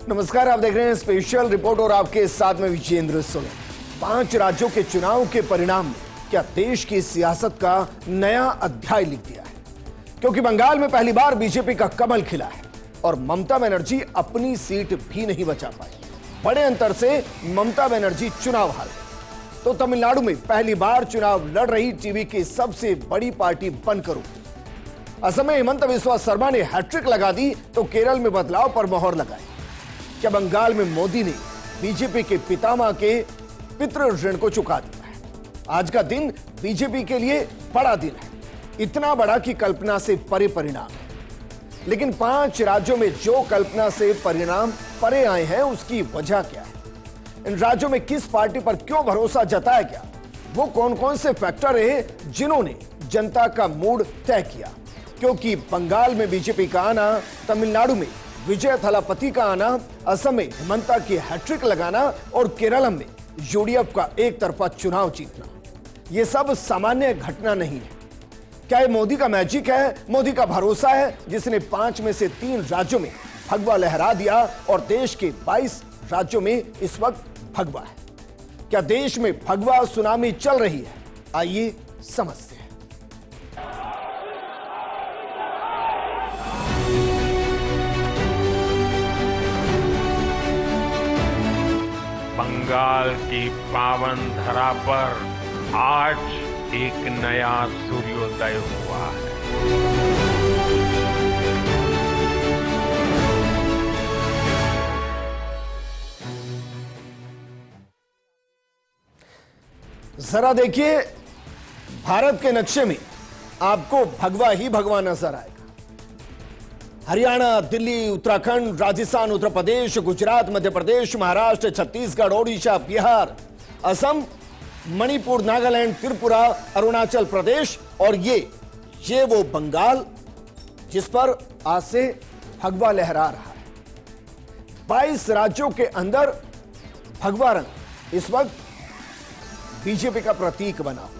नमस्कार, आप देख रहे हैं स्पेशल रिपोर्ट और आपके साथ में विजेंद्र सोनी। 5 राज्यों के चुनाव के परिणाम ने क्या देश की सियासत का नया अध्याय लिख दिया है, क्योंकि बंगाल में पहली बार बीजेपी का कमल खिला है और ममता बनर्जी अपनी सीट भी नहीं बचा पाई। बड़े अंतर से ममता बनर्जी चुनाव हार गई। तो तमिलनाडु में पहली बार चुनाव लड़ रही टीवी की सबसे बड़ी पार्टी बनकर उठी। असम में हिमंता बिस्वा शर्मा ने हैट्रिक लगा दी तो केरल में बदलाव पर मोहर लगाई। क्या बंगाल में मोदी ने बीजेपी के पितामह के पितृ ऋण को चुका दिया है? आज का दिन बीजेपी के लिए बड़ा दिन है, इतना बड़ा कि कल्पना से परे परिणाम है। लेकिन 5 राज्यों में जो कल्पना से परिणाम परे आए हैं, उसकी वजह क्या है? इन राज्यों में किस पार्टी पर क्यों भरोसा जताया गया? वो कौन कौन से फैक्टर रहे जिन्होंने जनता का मूड तय किया? क्योंकि बंगाल में बीजेपी का आना, तमिलनाडु में विजय थलापति का आना, असम में हिमंता की हैट्रिक लगाना और केरलम में यूडीएफ का एक तरफा चुनाव जीतना, यह सब सामान्य घटना नहीं है। क्या ये मोदी का मैजिक है, मोदी का भरोसा है, जिसने 5 में से 3 राज्यों में भगवा लहरा दिया और देश के 22 राज्यों में इस वक्त भगवा है? क्या देश में भगवा सुनामी चल रही है? आइए समझते हैं। बंगाल की पावन धरा पर आज एक नया सूर्योदय हुआ है। जरा देखिए, भारत के नक्शे में आपको भगवा ही भगवा नजर आएगा। हरियाणा, दिल्ली, उत्तराखंड, राजस्थान, उत्तर प्रदेश, गुजरात, मध्य प्रदेश, महाराष्ट्र, छत्तीसगढ़, ओडिशा, बिहार, असम, मणिपुर, नागालैंड, त्रिपुरा, अरुणाचल प्रदेश और ये वो बंगाल जिस पर आज से भगवा लहरा रहा है। 22 राज्यों के अंदर भगवा रंग इस वक्त बीजेपी का प्रतीक बना हुआ है।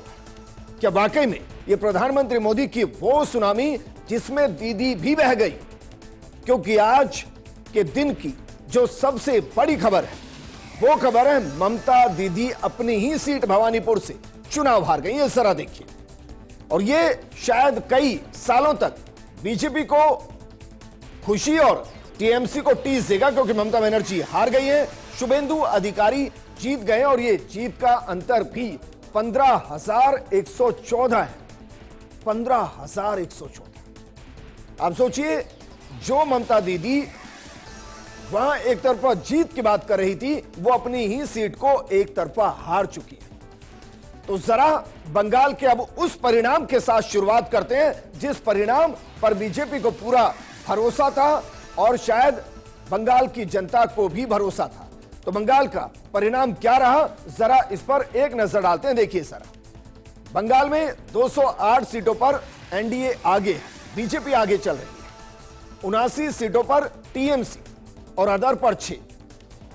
क्या वाकई में यह प्रधानमंत्री मोदी की वो सुनामी जिसमें दीदी भी बह गई? क्योंकि आज के दिन की जो सबसे बड़ी खबर है, वो खबर है ममता दीदी अपनी ही सीट भवानीपुर से चुनाव हार गई। ये जरा देखिए, और ये शायद कई सालों तक बीजेपी को खुशी और टीएमसी को टीज देगा, क्योंकि ममता बनर्जी हार गई है, शुभेंदु अधिकारी जीत गए और ये जीत का अंतर भी 15,114 है। 15,114। आप सोचिए, जो ममता दीदी वहां एक तरफा जीत की बात कर रही थी, वो अपनी ही सीट को एक तरफा हार चुकी है। तो जरा बंगाल के अब उस परिणाम के साथ शुरुआत करते हैं जिस परिणाम पर बीजेपी को पूरा भरोसा था और शायद बंगाल की जनता को भी भरोसा था। तो बंगाल का परिणाम क्या रहा, जरा इस पर एक नजर डालते हैं। देखिए जरा, बंगाल में 208 सीटों पर एनडीए आगे है, बीजेपी आगे चल रही है। 79 सीटों पर टीएमसी और अदर पर 6।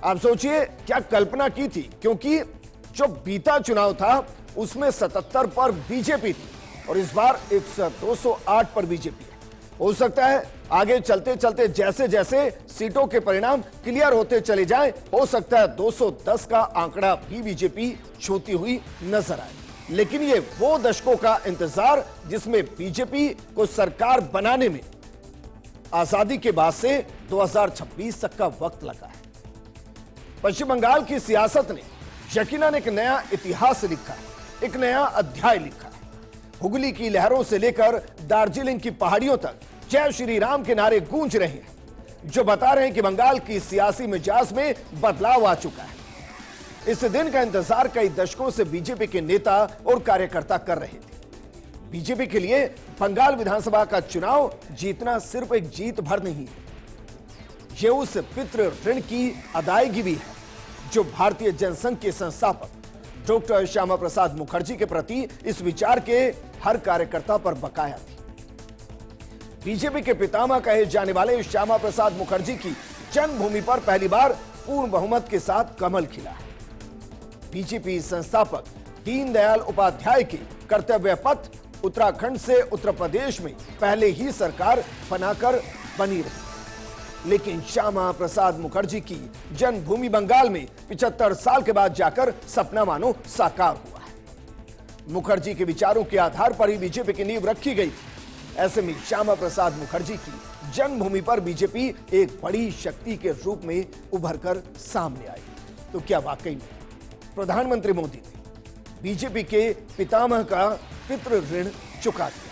आप सोचिए क्या कल्पना की थी, क्योंकि जो बीता चुनाव था उसमें 77 पर बीजेपी थी और इस बार 208 पर बीजेपी है। हो सकता है आगे चलते चलते जैसे जैसे सीटों के परिणाम क्लियर होते चले जाएं, हो सकता है 210 का आंकड़ा भी बीजेपी छूती हुई नजर आए। लेकिन ये वो दशकों का इंतजार जिसमें बीजेपी को सरकार बनाने में आजादी के बाद से 2026 तक का वक्त लगा है। पश्चिम बंगाल की सियासत ने यकीनन एक नया इतिहास लिखा है, एक नया अध्याय लिखा है। हुगली की लहरों से लेकर दार्जिलिंग की पहाड़ियों तक जय श्री राम के नारे गूंज रहे हैं, जो बता रहे हैं कि बंगाल की सियासी मिजाज में बदलाव आ चुका है। इस दिन का इंतजार कई दशकों से बीजेपी के नेता और कार्यकर्ता कर रहे थे। बीजेपी के लिए बंगाल विधानसभा का चुनाव जीतना सिर्फ एक जीत भर नहीं है, यह उस पितृ ऋण की अदायगी भी है जो भारतीय जनसंघ के संस्थापक डॉक्टर श्यामा प्रसाद मुखर्जी के प्रति इस विचार के हर कार्यकर्ता पर बकाया थी। बीजेपी के पितामह कहे जाने वाले श्यामा प्रसाद मुखर्जी की जन्मभूमि पर पहली बार पूर्ण बहुमत के साथ कमल खिला है। बीजेपी संस्थापक दीनदयाल उपाध्याय के कर्तव्य पथ उत्तराखंड से उत्तर प्रदेश में पहले ही सरकार बनाकर बनी रही। लेकिन श्यामा प्रसाद मुखर्जी की जन्मभूमि बंगाल में 75 साल के बाद जाकर सपना मानो साकार हुआ है। मुखर्जी के विचारों के आधार पर ही बीजेपी की नींव रखी गई थी। ऐसे में श्यामा प्रसाद मुखर्जी की जन्मभूमि पर बीजेपी एक बड़ी शक्ति के रूप में उभरकर सामने आई। तो क्या वाकई में प्रधानमंत्री मोदी ने बीजेपी के पितामह का पितृ ऋण चुका दिया?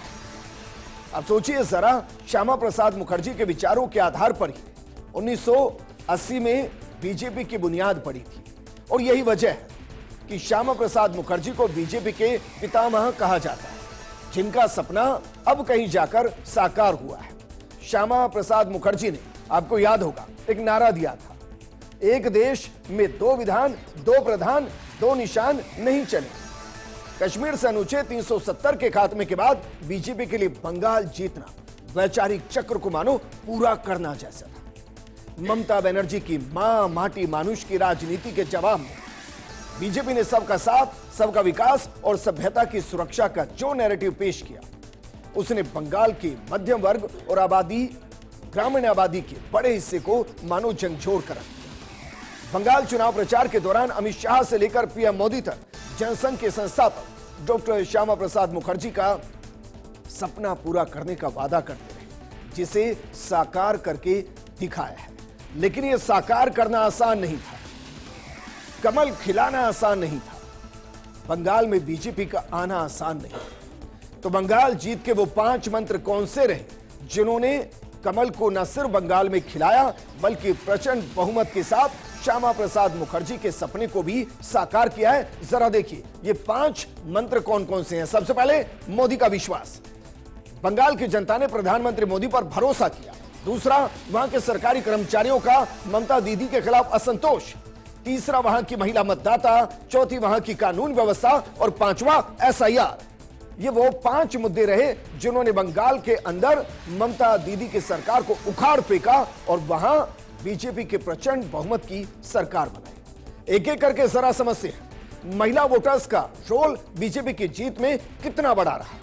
अब सोचिए जरा, श्यामा प्रसाद मुखर्जी के विचारों के आधार पर ही 1980 में बीजेपी की बुनियाद पड़ी थी और यही वजह है कि श्यामा प्रसाद मुखर्जी को बीजेपी के पितामह कहा जाता है, जिनका सपना अब कहीं जाकर साकार हुआ है। श्यामा प्रसाद मुखर्जी ने, आपको याद होगा, एक नारा दिया था, एक देश में दो विधान, दो प्रधान, दो निशान नहीं चले। कश्मीर से अनुच्छेद 370 के खात्मे के बाद बीजेपी के लिए बंगाल जीतना वैचारिक चक्र को मानो पूरा करना जैसा था। ममता बनर्जी की मां माटी मानुष की राजनीति के जवाब में बीजेपी ने सबका साथ, सबका विकास और सभ्यता की सुरक्षा का जो नैरेटिव पेश किया, उसने बंगाल के मध्यम वर्ग और आबादी, ग्रामीण आबादी के बड़े हिस्से को मानो झंझोर कर रख दिया। बंगाल चुनाव प्रचार के दौरान अमित शाह से लेकर पीएम मोदी तक जनसंघ के संस्थापक डॉक्टर श्यामा प्रसाद मुखर्जी का सपना पूरा करने का वादा करते रहे, जिसे साकार करके दिखाया है। लेकिन यह साकार करना आसान नहीं था, कमल खिलाना आसान नहीं था, बंगाल में बीजेपी का आना आसान नहीं। तो बंगाल जीत के वो 5 मंत्र कौन से रहे जिन्होंने कमल को न सिर्फ बंगाल में खिलाया बल्कि प्रचंड बहुमत के साथ श्यामा प्रसाद मुखर्जी के सपने को भी साकार किया है? जरा देखिए ये 5 मंत्र कौन कौन से हैं। सबसे पहले, मोदी का विश्वास। बंगाल की जनता ने प्रधानमंत्री मोदी पर भरोसा किया। दूसरा, वहां के सरकारी कर्मचारियों का ममता दीदी के खिलाफ असंतोष। तीसरा, वहां की महिला मतदाता। चौथी, वहां की कानून व्यवस्था। और पांचवा, SIR। ये वो 5 मुद्दे रहे जिन्होंने बंगाल के अंदर ममता दीदी की सरकार को उखाड़ फेंका और वहां बीजेपी के प्रचंड बहुमत की सरकार बनाई। एक एक करके जरा समझते हैं महिला वोटर्स का रोल बीजेपी की जीत में कितना बड़ा रहा।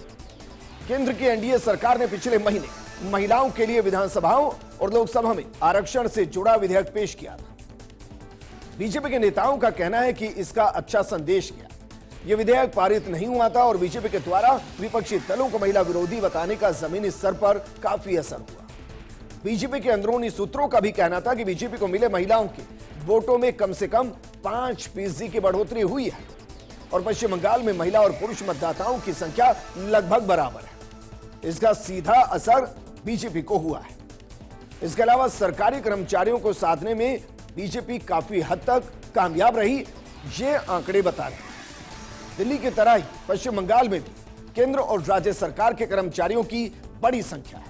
केंद्र की एनडीए सरकार ने पिछले महीने महिलाओं के लिए विधानसभाओं और लोकसभा में आरक्षण से जुड़ा विधेयक पेश किया था। बीजेपी के नेताओं का कहना है कि इसका अच्छा संदेश गया। यह विधेयक पारित नहीं हुआ था और बीजेपी के द्वारा विपक्षी दलों को महिला विरोधी बताने का जमीनी स्तर पर काफी असर हुआ। बीजेपी के अंदरूनी सूत्रों का भी कहना था कि बीजेपी को मिले महिलाओं के वोटों में कम से कम 5% की बढ़ोतरी हुई है और पश्चिम बंगाल में महिला और पुरुष मतदाताओं की संख्या लगभग बराबर है। इसका सीधा असर बीजेपी को हुआ है। इसके अलावा सरकारी कर्मचारियों को साधने में बीजेपी काफी हद तक कामयाब रही, ये आंकड़े बता रहे हैं। दिल्ली की तरह ही पश्चिम बंगाल में भी केंद्र और राज्य सरकार के कर्मचारियों की बड़ी संख्या है।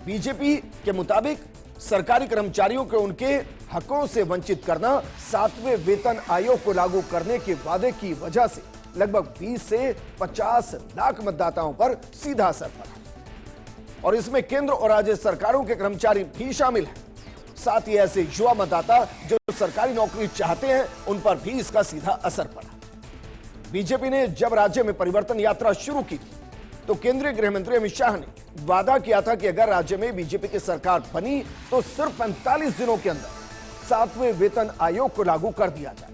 बीजेपी के मुताबिक सरकारी कर्मचारियों को उनके हकों से वंचित करना 7वें वेतन आयोग को लागू करने के वादे की वजह से लगभग 20 से 50 लाख मतदाताओं पर सीधा असर पड़ा और इसमें केंद्र और राज्य सरकारों के कर्मचारी भी शामिल हैं। साथ ही ऐसे युवा मतदाता जो सरकारी नौकरी चाहते हैं उन पर भी इसका सीधा असर पड़ा। बीजेपी ने जब राज्य में परिवर्तन यात्रा शुरू की थी तो केंद्रीय गृह मंत्री अमित शाह ने वादा किया था कि अगर राज्य में बीजेपी की सरकार बनी तो सिर्फ 45 दिनों के अंदर 7वें वेतन आयोग को लागू कर दिया जाए।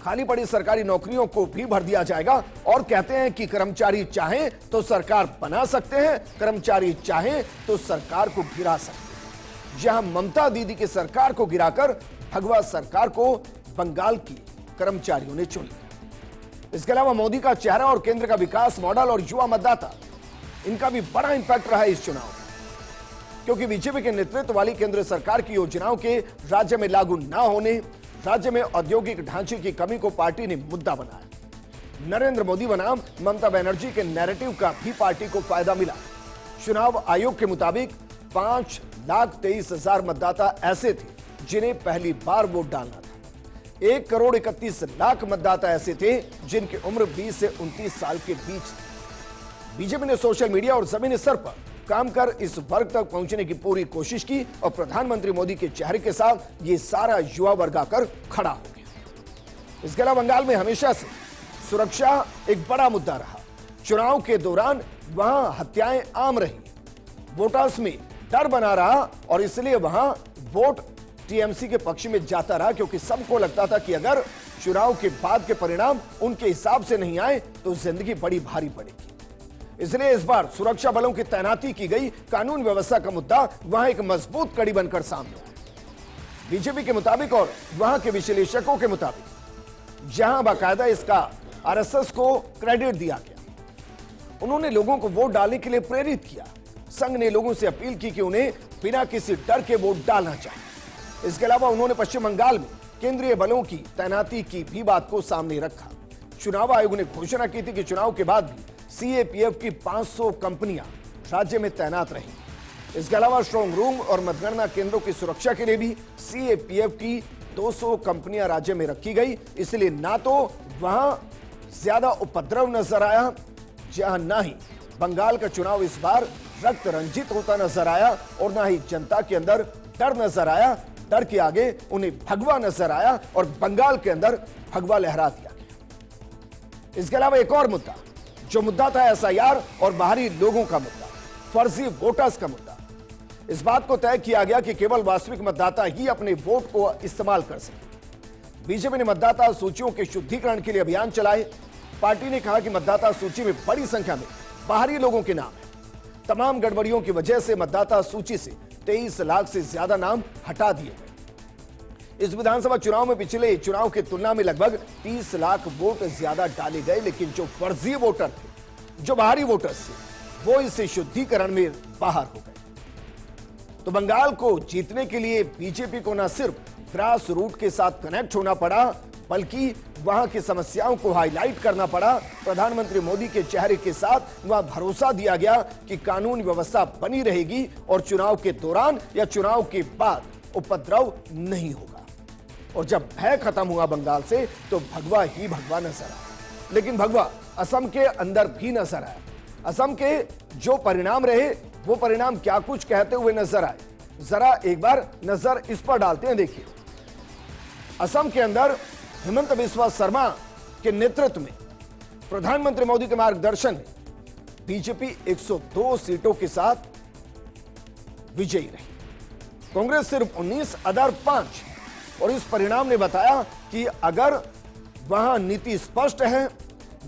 खाली पड़ी सरकारी नौकरियों को भी भर दिया जाएगा और कहते हैं कि कर्मचारी चाहें तो सरकार बना सकते हैं, कर्मचारी चाहें तो सरकार को गिरा सकते हैं। जहां ममता दीदी की सरकार को गिराकर भगवा सरकार को बंगाल की कर्मचारियों ने चुन लिया। इसके अलावा मोदी का चेहरा और केंद्र का विकास मॉडल और युवा मतदाता, इनका भी बड़ा इंपैक्ट रहा है इस चुनाव में, क्योंकि बीजेपी के नेतृत्व वाली केंद्र सरकार की योजनाओं के राज्य में लागू न होने, राज्य में औद्योगिक ढांचे की कमी को पार्टी ने मुद्दा बनाया। नरेंद्र मोदी बनाम ममता बनर्जी के नैरेटिव का भी पार्टी को फायदा मिला। चुनाव आयोग के मुताबिक 5,23,000 मतदाता ऐसे थे जिन्हें पहली बार वोट डालना था। 1,31,00,000 मतदाता ऐसे थे जिनकी उम्र 20 से 29 साल के बीच थी। बीजेपी ने सोशल मीडिया और जमीनी स्तर पर काम कर इस वर्ग तक पहुंचने की पूरी कोशिश की और प्रधानमंत्री मोदी के चेहरे के साथ ये सारा युवा वर्ग आकर खड़ा हो गया। इसके अलावा बंगाल में हमेशा से सुरक्षा एक बड़ा मुद्दा रहा। चुनाव के दौरान वहां हत्याएं आम रही। वोटर्स में डर बना रहा और इसलिए वहां वोट टीएमसी के पक्ष में जाता रहा, क्योंकि सबको लगता था कि अगर चुनाव के बाद के परिणाम उनके हिसाब से नहीं आए तो जिंदगी बड़ी भारी पड़ेगी। इसलिए इस बार सुरक्षा बलों की तैनाती की गई। कानून व्यवस्था का मुद्दा वहां एक मजबूत कड़ी बनकर सामने आया। बीजेपी के मुताबिक और वहां के विश्लेषकों के मुताबिक जहां बाकायदा इसका आरएसएस को क्रेडिट दिया गया, उन्होंने लोगों को वोट डालने के लिए प्रेरित किया। संघ ने लोगों से अपील की कि उन्हें बिना किसी डर के वोट डालना चाहिए। इसके अलावा उन्होंने पश्चिम बंगाल में केंद्रीय बलों की तैनाती की भी बात को सामने रखा। चुनाव आयोग ने घोषणा की थी कि चुनाव के बाद भी सीएपीएफ की 500 कंपनियां राज्य में तैनात रहीं। इसके अलावा स्ट्रांग रूम और मतगणना केंद्रों की सुरक्षा के लिए भी सीएपीएफ की 200 कंपनियां राज्य में रखी गई। इसलिए ना तो वहां ज्यादा उपद्रव नजर आया, जहां ना ही बंगाल का चुनाव इस बार रक्त रंजित होता नजर आया, और ना ही जनता के अंदर डर नजर आया। डर के आगे उन्हें भगवा नजर आया और बंगाल के अंदर भगवा लहरा दिया गया। इसके अलावा एक और मुद्दा, जो मुद्दा था एसआईआर और बाहरी लोगों का मुद्दा, फर्जी वोटर्स का मुद्दा। इस बात को तय किया गया कि केवल वास्तविक मतदाता ही अपने वोट को इस्तेमाल कर सके। बीजेपी ने मतदाता सूचियों के शुद्धिकरण के लिए अभियान चलाए। पार्टी ने कहा कि मतदाता सूची में बड़ी संख्या में बाहरी लोगों के नाम है। तमाम गड़बड़ियों की वजह से मतदाता सूची से 23 लाख से ज्यादा नाम हटा दिए गए। इस विधानसभा चुनाव में पिछले चुनाव की तुलना में लगभग 30 लाख वोट ज्यादा डाले गए, लेकिन जो फर्जी वोटर थे, जो बाहरी वोटर्स थे, वो इस शुद्धिकरण में बाहर हो गए। तो बंगाल को जीतने के लिए बीजेपी को न सिर्फ ग्रास रूट के साथ कनेक्ट होना पड़ा, बल्कि वहां की समस्याओं को हाईलाइट करना पड़ा। प्रधानमंत्री मोदी के चेहरे के साथ वहां भरोसा दिया गया कि कानून व्यवस्था बनी रहेगी और चुनाव के दौरान या चुनाव के बाद उपद्रव नहीं होगा। और जब भय खत्म हुआ बंगाल से, तो भगवा ही भगवा नजर आया। लेकिन भगवा असम के अंदर भी नजर आया। असम के जो परिणाम रहे, वो परिणाम क्या कुछ कहते हुए नजर आए, जरा एक बार नजर इस पर डालते हैं। देखिए, असम के अंदर हेमंत बिस्वा शर्मा के नेतृत्व में प्रधानमंत्री मोदी के मार्गदर्शन में बीजेपी 102 सीटों के साथ विजयी रही। कांग्रेस सिर्फ 19, अदर 5। और इस परिणाम ने बताया कि अगर वहां नीति स्पष्ट है,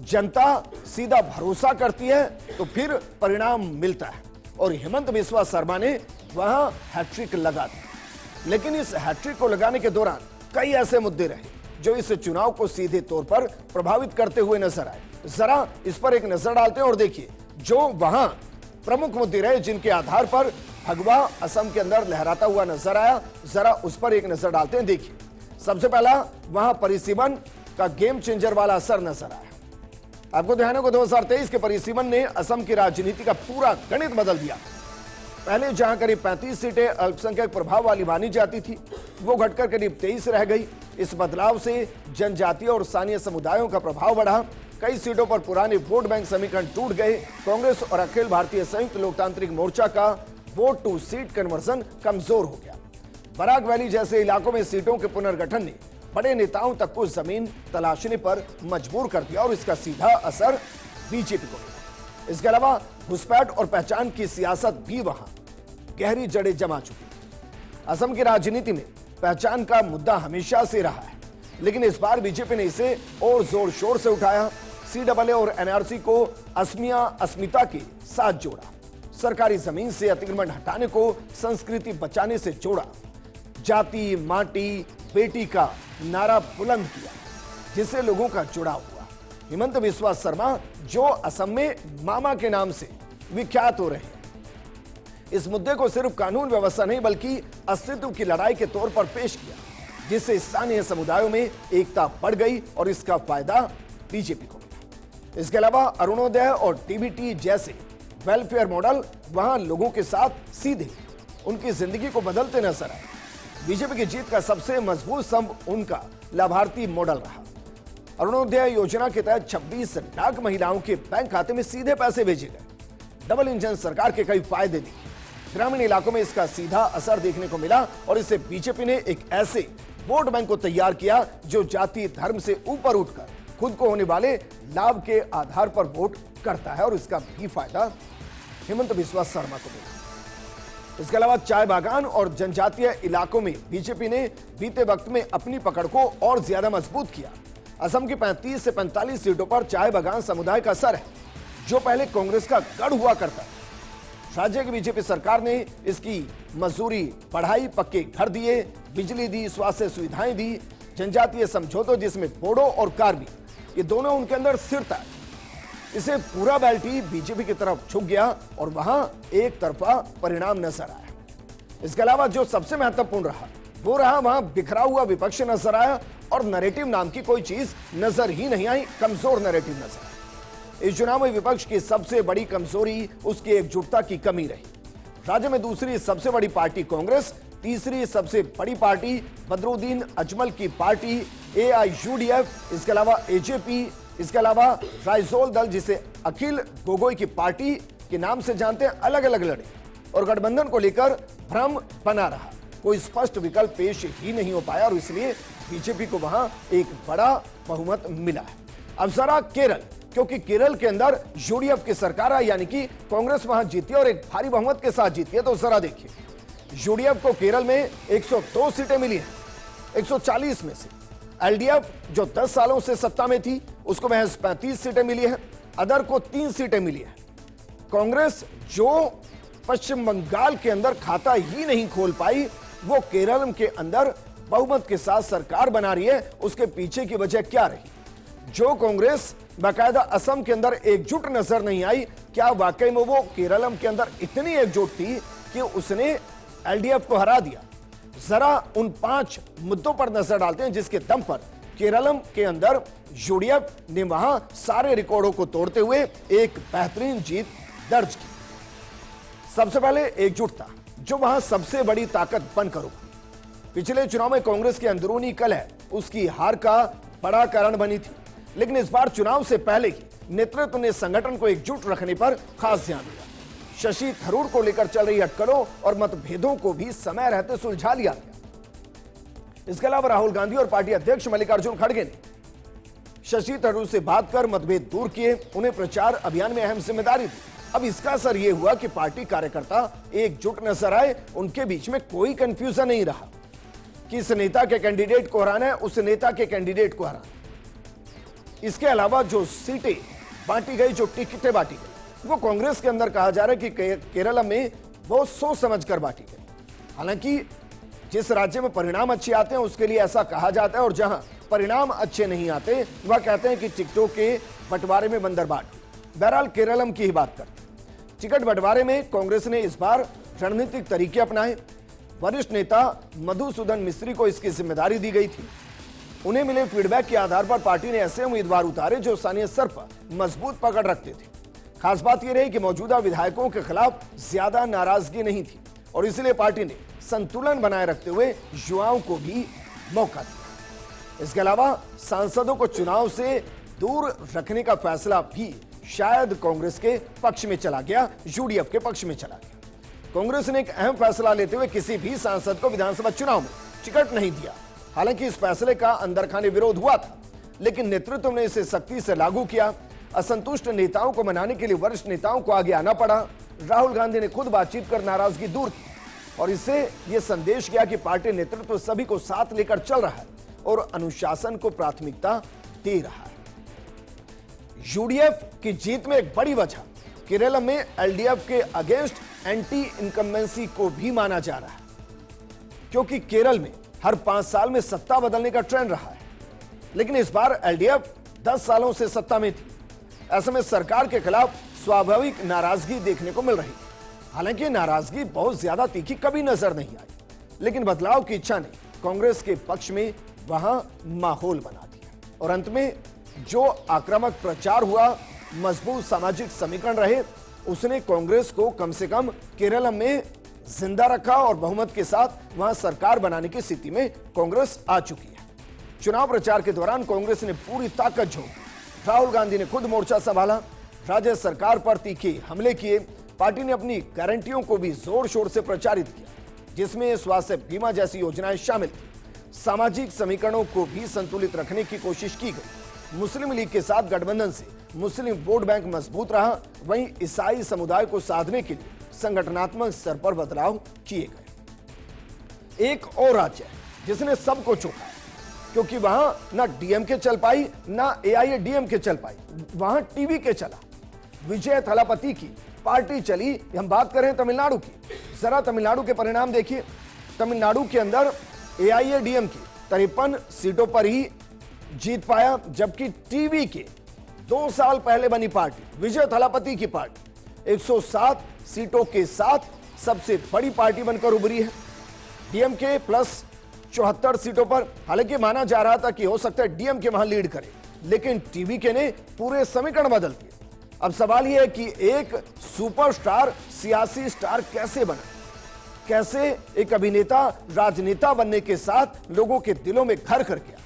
जनता सीधा भरोसा करती है, तो फिर परिणाम मिलता है। और हेमंत बिस्वा शर्मा ने वहां हैट्रिक लगा दी। लेकिन इस हैट्रिक को लगाने के दौरान कई ऐसे मुद्दे रहे जो इस चुनाव को सीधे तौर पर प्रभावित करते हुए नजर आए। जरा इस पर एक नजर डालते हैं और देखिए जो वहां प्रमुख मुद्दे रहे जिनके आधार पर भगवा असम के अंदर लहराता हुआ नजर आया, जरा उस पर एक नजर डालते हैं। देखिए, सबसे पहला वहां परिसीमन का गेम चेंजर वाला असर नजर आया। आपको ध्यान होगा 2023 के परिसीमन ने असम की राजनीति का पूरा गणित बदल दिया। पहले जहां करीब 35 सीटें अल्पसंख्यक प्रभाव वाली मानी जाती थी, वो घटकर करीब 23 रह गई। इस बदलाव से जनजातीय और स्थानीय समुदायों का प्रभाव बढ़ा। कई सीटों पर पुराने वोट बैंक समीकरण टूट गए। कांग्रेस और अखिल भारतीय संयुक्त लोकतांत्रिक मोर्चा का वोट टू सीट कन्वर्जन कमजोर हो गया। बराक वैली जैसे इलाकों में सीटों के पुनर्गठन ने बड़े नेताओं तक को जमीन तलाशने पर मजबूर कर दिया और इसका सीधा असर बीजेपी को मिला। इसके अलावा घुसपैठ और पहचान की सियासत भी वहां गहरी जड़ें जमा चुकी है। असम की राजनीति में पहचान का मुद्दा हमेशा से रहा है, लेकिन इस बार बीजेपी ने इसे और जोर शोर से उठाया। सीडब्ल्यूए और एनआरसी को अस्मिता के साथ जोड़ा। सरकारी जमीन से अतिक्रमण हटाने को संस्कृति बचाने से जोड़ा। जाति, माटी, बेटी का नारा बुलंद किया, जिससे लोगों का जुड़ाव हुआ। हेमंत बिस्वा शर्मा जो असम में मामा के नाम से विख्यात हो रहे हैं, इस मुद्दे को सिर्फ कानून व्यवस्था नहीं बल्कि अस्तित्व की लड़ाई के तौर पर पेश किया, जिससे स्थानीय समुदायों में एकता बढ़ गई और इसका फायदा बीजेपी को मिला। इसके अलावा अरुणोदय और डीबीटी जैसे वेलफेयर मॉडल वहां लोगों के साथ सीधे उनकी जिंदगी को बदलते नजर आए। बीजेपी की जीत का सबसे मजबूत स्तंभ उनका लाभार्थी मॉडल रहा। अरुणोदय योजना के तहत 26 लाख महिलाओं के बैंक खाते में सीधे पैसे भेजे गए। डबल इंजन सरकार के कई फायदे दिए। ग्रामीण इलाकों में इसका सीधा असर देखने को मिला और इससे बीजेपी ने एक ऐसे वोट बैंक को तैयार किया जो जाति धर्म से ऊपर उठकर खुद को होने वाले लाभ के आधार पर वोट करता है और इसका भी फायदा हेमंत बिस्वा शर्मा को मिला। इसके अलावा चाय बागान और जनजातीय इलाकों में बीजेपी ने बीते वक्त में अपनी पकड़ को और ज्यादा मजबूत किया। असम की 35 से 45 सीटों पर चाय बागान समुदाय का असर है, जो पहले कांग्रेस का गढ़ हुआ करता है। राज्य की बीजेपी सरकार ने इसकी मजदूरी बढ़ाई, पक्के घर दिए, बिजली दी, स्वास्थ्य सुविधाएं दी, जनजातीय समझौतों जिसमें बोडो और कार्बी ये दोनों उनके अंदर स्थिरता है। इसे पूरा बेल्ट ही बीजेपी की तरफ झुक गया और वहां एक तरफा परिणाम नजर आया। इसके अलावा जो सबसे महत्वपूर्ण रहा वो रहा वहां बिखरा हुआ विपक्ष नजर आया और नैरेटिव नाम की कोई चीज नजर ही नहीं आई, कमजोर नैरेटिव नजर आया। इस चुनाव में विपक्ष की सबसे बड़ी कमजोरी उसकी एकजुटता की कमी रही। राज्य में दूसरी सबसे बड़ी पार्टी कांग्रेस, तीसरी सबसे बड़ी पार्टी बदरुद्दीन अजमल की पार्टी AIUDF, इसके अलावा AJP, इसके अलावा राइजोल दल जिसे अखिल गोगोई की पार्टी के नाम से जानते हैं, अलग अलग लड़े और गठबंधन को लेकर भ्रम बना रहा। कोई स्पष्ट विकल्प पेश ही नहीं हो पाया और इसलिए बीजेपी को वहां एक बड़ा बहुमत मिला है। अब जरा केरल, क्योंकि केरल के अंदर UDF की सरकार है, यानी कि कांग्रेस वहां जीती और एक भारी बहुमत के साथ जीती है। तो जरा देखिए, UDF को केरल में 102 सीटें मिली हैं 140 में से। LDF जो 10 सालों से सत्ता में थी उसको महज 35 सीटें मिली हैं, अदर को 3 सीटें मिली हैं। कांग्रेस जो पश्चिम बंगाल के अंदर खाता ही नहीं खोल पाई, वो केरल के अंदर बहुमत के साथ सरकार बना रही है। उसके पीछे की वजह क्या रही? जो कांग्रेस बाकायदा असम के अंदर एकजुट नजर नहीं आई, क्या वाकई में वो केरलम के अंदर इतनी एकजुट थी कि उसने LDF को हरा दिया? जरा उन 5 मुद्दों पर नजर डालते हैं जिसके दम पर केरलम के अंदर UDF ने वहां सारे रिकॉर्डों को तोड़ते हुए एक बेहतरीन जीत दर्ज की। सबसे पहले एकजुटता, जो वहां सबसे बड़ी ताकत बनकर उभरी। पिछले चुनाव में कांग्रेस की अंदरूनी कलह उसकी हार का बड़ा कारण बनी थी, लेकिन इस बार चुनाव से पहले ही नेतृत्व ने संगठन को एकजुट रखने पर खास ध्यान दिया। शशि थरूर को लेकर चल रही अटकलों और मतभेदों को भी समय रहते सुलझा लिया गया। इसके अलावा राहुल गांधी और पार्टी अध्यक्ष मल्लिकार्जुन खड़गे ने शशि थरूर से बात कर मतभेद दूर किए, उन्हें प्रचार अभियान में अहम जिम्मेदारी दी। अब इसका असर यह हुआ कि पार्टी कार्यकर्ता एकजुट नजर आए, उनके बीच में कोई कंफ्यूजन नहीं रहा कि इस नेता के कैंडिडेट को हराना है, उस नेता के कैंडिडेट को हराना। इसके अलावा जो सीटें बांटी गई, जो टिकटें बांटी गई, वो कांग्रेस के अंदर कहा जा रहा है कि केरल में बहुत सोच समझ कर बांटी गई। हालांकि जिस राज्य में परिणाम अच्छे आते हैं उसके लिए ऐसा कहा जाता है, और जहां परिणाम अच्छे नहीं आते वह कहते हैं कि टिकटों के बंटवारे में बंदरबाट। बहरहाल केरलम की ही बात करते हैं। टिकट बंटवारे में कांग्रेस ने इस बार रणनीतिक तरीके अपनाए। वरिष्ठ नेता मधुसूदन मिस्त्री को इसकी जिम्मेदारी दी गई थी। उन्हें मिले फीडबैक के आधार पर पार्टी ने ऐसे उम्मीदवार उतारे जो स्थानीय स्तर पर मजबूत पकड़ रखते थे। खास बात यह रही कि मौजूदा विधायकों के खिलाफ ज्यादा नाराजगी नहीं थी और इसलिए पार्टी ने संतुलन बनाए रखते हुए युवाओं को भी मौका दिया। इसके अलावा सांसदों को चुनाव से दूर रखने का फैसला भी शायद कांग्रेस के पक्ष में चला गया, UDF के पक्ष में चला गया। कांग्रेस ने एक अहम फैसला लेते हुए किसी भी सांसद को विधानसभा चुनाव में टिकट नहीं दिया। हालांकि इस फैसले का अंदर खाने विरोध हुआ था, लेकिन नेतृत्व ने इसे सख्ती से लागू किया। असंतुष्ट नेताओं को मनाने के लिए वरिष्ठ नेताओं को आगे आना पड़ा। राहुल गांधी ने खुद बातचीत कर नाराजगी दूर की और इससे यह संदेश गया कि पार्टी नेतृत्व सभी को साथ लेकर चल रहा है और अनुशासन को प्राथमिकता दे रहा है। UDF की जीत में एक बड़ी वजह केरल में LDF के अगेंस्ट एंटी इनकम्बेंसी को भी माना जा रहा है, क्योंकि केरल में हर 5 साल में सत्ता बदलने का ट्रेंड रहा है, लेकिन इस बार LDF 10 सालों से सत्ता में थी। ऐसे में सरकार के खिलाफ स्वाभाविक नाराजगी देखने को मिल रही। हालांकि नाराजगी बहुत ज्यादा तीखी कभी नजर नहीं आई, लेकिन बदलाव की इच्छा ने कांग्रेस के पक्ष में वहां माहौल बना दिया और अंत में जो आक्रामक प्रचार हुआ, मजबूत सामाजिक समीकरण रहे, उसने कांग्रेस को कम से कम केरल में जिंदा रखा और बहुमत के साथ वहां सरकार बनाने की स्थिति में कांग्रेस आ चुकी है। चुनाव प्रचार के दौरान कांग्रेस ने पूरी ताकत झोंकी। राहुल गांधी ने खुद मोर्चा संभाला, राज्य सरकार पर तीखे हमले किए। पार्टी ने अपनी गारंटियों को भी जोर शोर से प्रचारित किया, जिसमें स्वास्थ्य बीमा जैसी योजनाएं शामिल थी। सामाजिक समीकरणों को भी संतुलित रखने की कोशिश की गई। मुस्लिम लीग के साथ गठबंधन से मुस्लिम वोट बैंक मजबूत रहा, वहीं ईसाई समुदाय को साधने के लिए संगठनात्मक स्तर पर बदलाव किए गए। एक और राज्य है जिसने सबको चौंकाया, क्योंकि वहां ना डीएमके चल पाई ना एआईएडीएमके चल पाई, वहां टीवी के चला। विजय थलापति की पार्टी चली। हम बात करें तमिलनाडु की, जरा तमिलनाडु के परिणाम देखिए। तमिलनाडु के अंदर एआईएडीएमके 53 सीटों पर ही जीत पाया, जबकि टीवी के 2 साल पहले बनी पार्टी विजय थलापति की पार्टी 107 सीटों के साथ सबसे बड़ी पार्टी बनकर उभरी है। डीएमके प्लस 74 सीटों पर। हालांकि माना जा रहा था कि हो सकता है डीएमके वहां लीड करे, लेकिन टीवीके ने पूरे समीकरण बदल दिए। अब सवाल यह है कि एक सुपरस्टार सियासी स्टार कैसे बना, कैसे एक अभिनेता राजनेता बनने के साथ लोगों के दिलों में घर कर गया।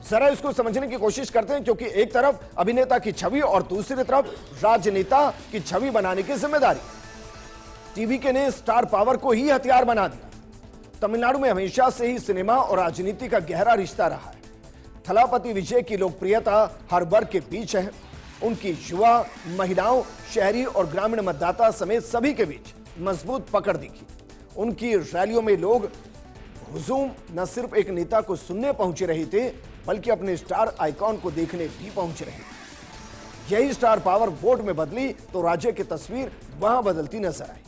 जरा इसको समझने की कोशिश करते हैं, क्योंकि एक तरफ अभिनेता की छवि और दूसरी तरफ राजनेता की छवि बनाने की जिम्मेदारी टीवीके ने स्टार पावर को ही हथियार बना दिया। तमिलनाडु में हमेशा से ही सिनेमा और राजनीति का गहरा रिश्ता रहा है। थलापति विजय की लोकप्रियता हर वर्ग के बीच है। उनकी युवा, महिलाओं, शहरी और ग्रामीण मतदाता समेत सभी के बीच मजबूत पकड़ दिखी। उनकी रैलियों में लोग हुजूम न सिर्फ एक नेता को सुनने पहुंचे रहे थे, बल्कि अपने स्टार आइकॉन को देखने भी पहुंच रहे थे। यही स्टार पावर वोट में बदली तो राज्य की तस्वीर वहां बदलती नजर आई।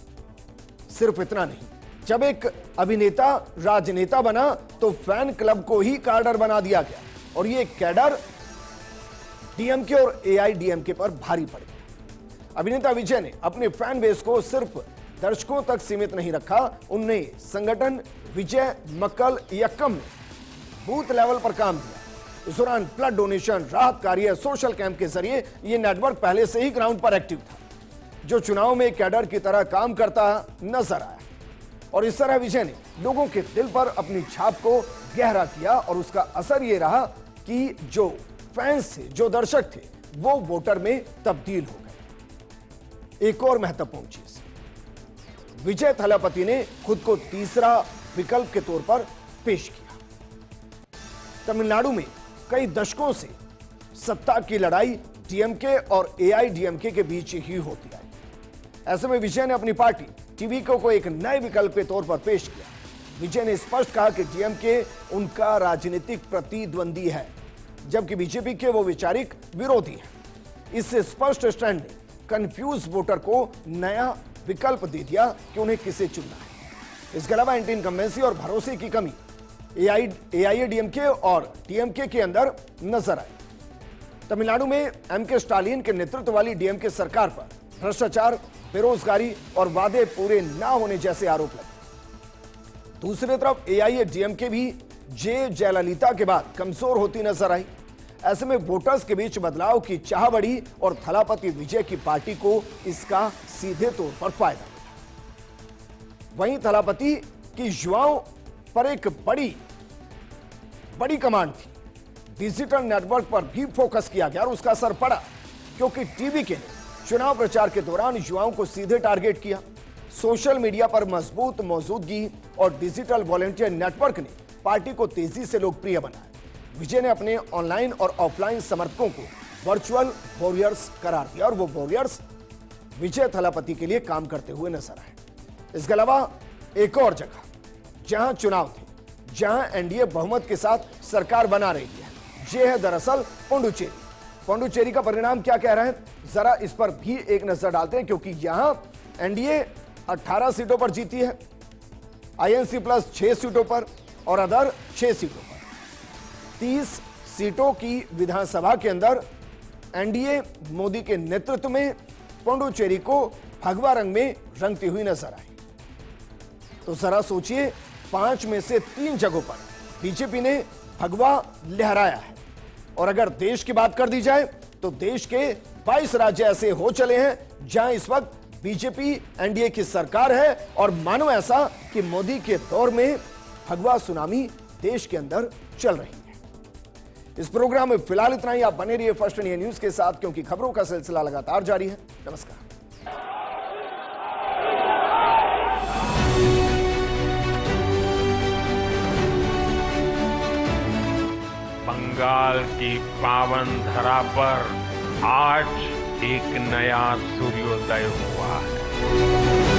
सिर्फ इतना नहीं, जब एक अभिनेता राजनेता बना तो फैन क्लब को ही कार्डर बना दिया गया, और ये कैडर डीएमके और एआईडीएमके पर भारी पड़ गया। अभिनेता विजय ने अपने फैन बेस को सिर्फ दर्शकों तक सीमित नहीं रखा, उनने संगठन विजय मक्कल यक्कम में बूथ लेवल पर काम किया। इस दौरान ब्लड डोनेशन, राहत कार्य, सोशल कैंप के जरिए यह नेटवर्क पहले से ही ग्राउंड पर एक्टिव था, जो चुनाव में कैडर की तरह काम करता नजर आया। और इस तरह विजय ने लोगों के दिल पर अपनी छाप को गहरा किया, और उसका असर यह रहा कि जो फैंस थे, जो दर्शक थे, वो वोटर में तब्दील हो गए। एक और महत्वपूर्ण चीज, विजय थलापति ने खुद को तीसरा विकल्प के तौर पर पेश किया। तमिलनाडु में कई दशकों से सत्ता की लड़ाई डीएमके और एआईडीएमके के बीच ही होती आई। ऐसे में विजय ने अपनी पार्टी टीवीके को एक नए विकल्प के तौर पर पेश किया। विजय ने स्पष्ट कहा कि डीएमके उनका राजनीतिक प्रतिद्वंदी है, जबकि बीजेपी के वो वैचारिक विरोधी हैं। इससे स्पष्ट स्टैंड ने कंफ्यूज वोटर को नया विकल्प दे दिया कि उन्हें किसे चुनना है। इसके अलावा एंटी इनकम्बेंसी और भरोसे की कमी एआईएडीएमके और डीएमके के अंदर नजर आई। तमिलनाडु में एमके स्टालिन के नेतृत्व वाली डीएमके सरकार पर भ्रष्टाचार, बेरोजगारी और वादे पूरे ना होने जैसे आरोप लगे। दूसरी तरफ एआईएडीएमके भी जयललिता के बाद कमजोर होती नजर आई। ऐसे में वोटर्स के बीच बदलाव की चाह बढ़ी, और थलापति विजय की पार्टी को इसका सीधे तौर पर फायदा मिला। वहीं थलापति की युवाओं पर एक बड़ी कमांड थी। डिजिटल नेटवर्क पर भी फोकस किया गया, और उसका असर पड़ा, क्योंकि टीवीके ने चुनाव प्रचार के दौरान युवाओं को सीधे टारगेट किया। सोशल मीडिया पर मजबूत मौजूदगी और डिजिटल वॉलंटियर नेटवर्क ने पार्टी को तेजी से लोकप्रिय बनाया। विजय ने अपने ऑनलाइन और ऑफलाइन समर्थकों को वर्चुअल वॉरियर्स करार दिया, और वो वॉरियर्स विजय थलापति के लिए काम करते हुए नजर आए। इसके अलावा एक और जगह जहां चुनाव थे, जहां एनडीए बहुमत के साथ सरकार बना रही है, यह है दरअसल पुडुचेरी। पुडुचेरी का परिणाम क्या कह रहा है, जरा इस पर भी एक नजर डालते हैं, क्योंकि यहां एनडीए 18 सीटों पर जीती है, आईएनसी प्लस 6 सीटों पर और अदर 6 सीटों पर। 30 सीटों की विधानसभा के अंदर एनडीए मोदी के नेतृत्व में पुडुचेरी को भगवा रंग में रंगती हुई नजर आई। तो जरा सोचिए, 5 में से 3 जगहों पर बीजेपी ने भगवा लहराया है। और अगर देश की बात कर दी जाए तो देश के 22 राज्य ऐसे हो चले हैं जहां इस वक्त बीजेपी एनडीए की सरकार है, और मानो ऐसा कि मोदी के दौर में भगवा सुनामी देश के अंदर चल रही है। इस प्रोग्राम में फिलहाल इतना ही। आप बने रहिए फर्स्ट इंडिया न्यूज के साथ, क्योंकि खबरों का सिलसिला लगातार जारी है। नमस्कार। बंगाल की पावन धरा पर आज एक नया सूर्योदय हुआ है।